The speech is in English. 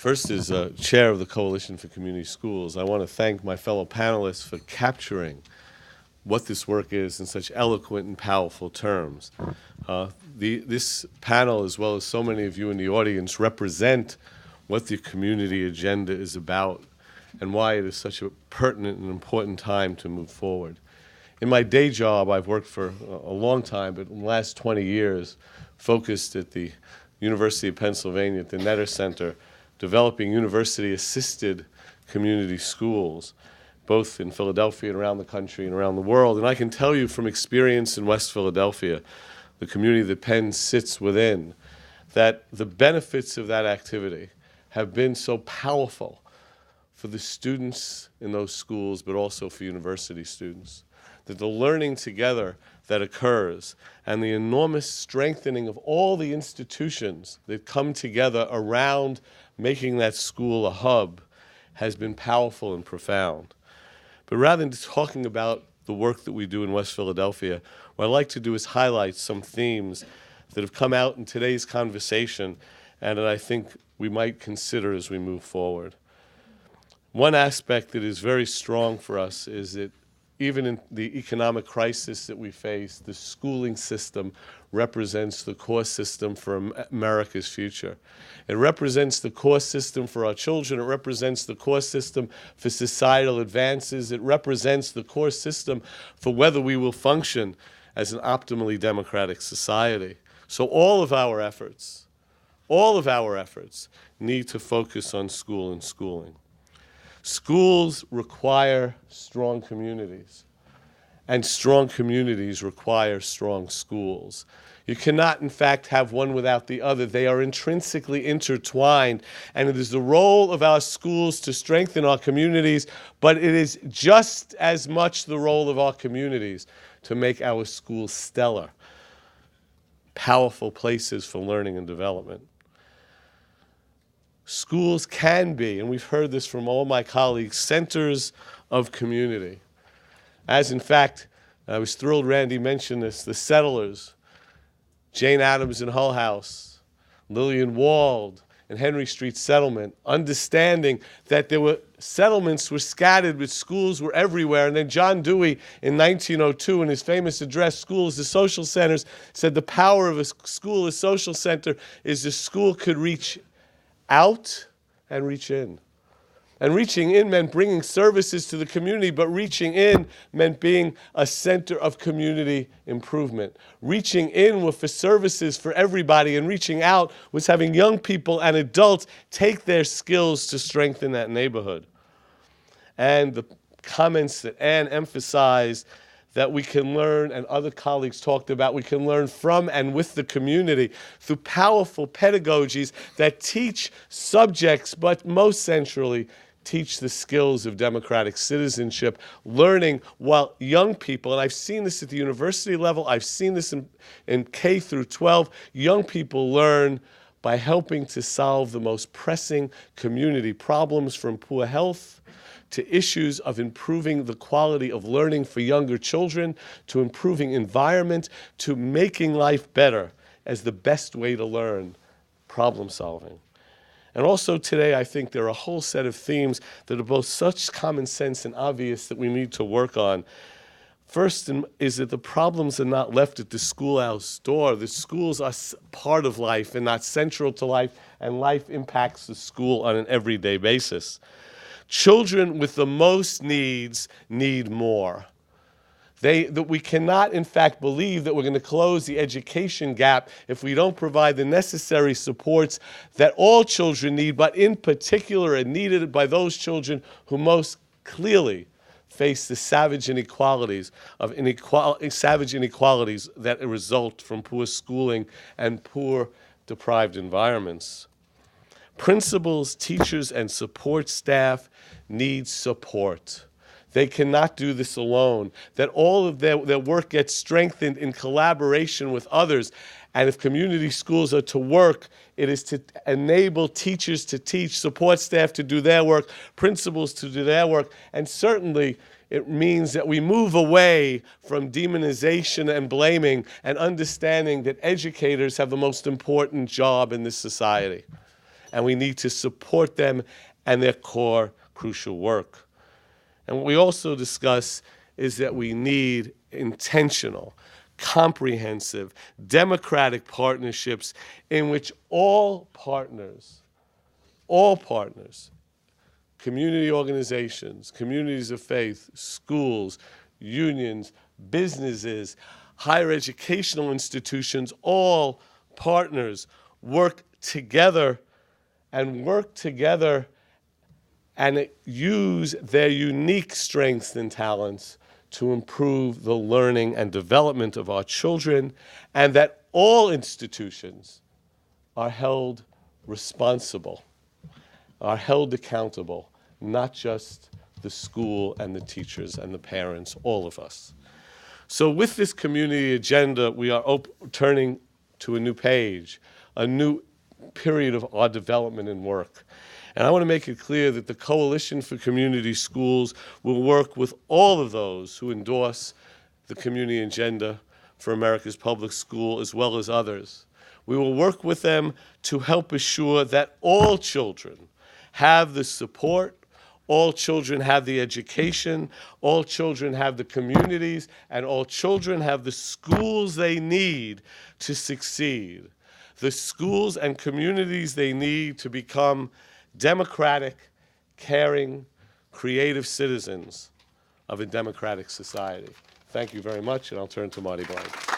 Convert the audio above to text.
First, as chair of the Coalition for Community Schools, I want to thank my fellow panelists for capturing what this work is in such eloquent and powerful terms. This panel, as well as so many of you in the audience, represent what the community agenda is about and why it is such a pertinent and important time to move forward. In my day job, I've worked for a long time, but in the last 20 years, focused at the University of Pennsylvania at the Netter Center, developing university-assisted community schools, both in Philadelphia and around the country and around the world. And I can tell you from experience in West Philadelphia, the community that Penn sits within, that the benefits of that activity have been so powerful for the students in those schools, but also for university students. That the learning together that occurs and the enormous strengthening of all the institutions that come together around making that school a hub has been powerful and profound. But rather than talking about the work that we do in West Philadelphia, what I'd like to do is highlight some themes that have come out in today's conversation and that I think we might consider as we move forward. One aspect that is very strong for us is that even in the economic crisis that we face, the schooling system represents the core system for America's future. It represents the core system for our children. It represents the core system for societal advances. It represents the core system for whether we will function as an optimally democratic society. So all of our efforts need to focus on school and schooling. Schools require strong communities, and strong communities require strong schools. You cannot, in fact, have one without the other. They are intrinsically intertwined, and it is the role of our schools to strengthen our communities, but it is just as much the role of our communities to make our schools stellar, powerful places for learning and development. Schools can be, and we've heard this from all my colleagues, centers of community. As in fact, I was thrilled Randy mentioned this, the settlers, Jane Addams in Hull House, Lillian Wald in Henry Street Settlement, understanding that there were settlements were scattered, but schools were everywhere. And then John Dewey in 1902 in his famous address, Schools as Social Centers, said the power of a school as social center is the school could reach out and reach in. And reaching in meant bringing services to the community, but reaching in meant being a center of community improvement. Reaching in were for services for everybody, and reaching out was having young people and adults take their skills to strengthen that neighborhood. And the comments that Ann emphasized that we can learn, and other colleagues talked about, we can learn from and with the community through powerful pedagogies that teach subjects, but most centrally, teach the skills of democratic citizenship, learning while young people, and I've seen this at the university level, I've seen this in K through 12, young people learn by helping to solve the most pressing community problems, from poor health to issues of improving the quality of learning for younger children, to improving environment, to making life better as the best way to learn problem solving. And also today, I think there are a whole set of themes that are both such common sense and obvious that we need to work on. First is that the problems are not left at the schoolhouse door. The schools are part of life and not central to life, and life impacts the school on an everyday basis. Children with the most needs need more. That we cannot, in fact, believe that we're going to close the education gap if we don't provide the necessary supports that all children need, but in particular are needed by those children who most clearly face the savage inequalities that result from poor schooling and poor deprived environments. Principals, teachers, and support staff need support. They cannot do this alone, that all of their work gets strengthened in collaboration with others. And if community schools are to work, it is to enable teachers to teach, support staff to do their work, principals to do their work, and certainly it means that we move away from demonization and blaming and understanding that educators have the most important job in this society. and we need to support them and their core crucial work. And what we also discuss is that we need intentional, comprehensive, democratic partnerships in which all partners, community organizations, communities of faith, schools, unions, businesses, higher educational institutions, all partners work together and use their unique strengths and talents to improve the learning and development of our children, and that all institutions are held responsible, are held accountable, not just the school and the teachers and the parents, all of us. So with this community agenda, we are turning to a new page, a new period of our development and work. And I want to make it clear that the Coalition for Community Schools will work with all of those who endorse the community agenda for America's public school, as well as others. We will work with them to help assure that all children have the support, all children have the education, all children have the communities, and all children have the schools they need to succeed. The schools and communities they need to become democratic, caring, creative citizens of a democratic society. Thank you very much, and I'll turn to Marty Blank.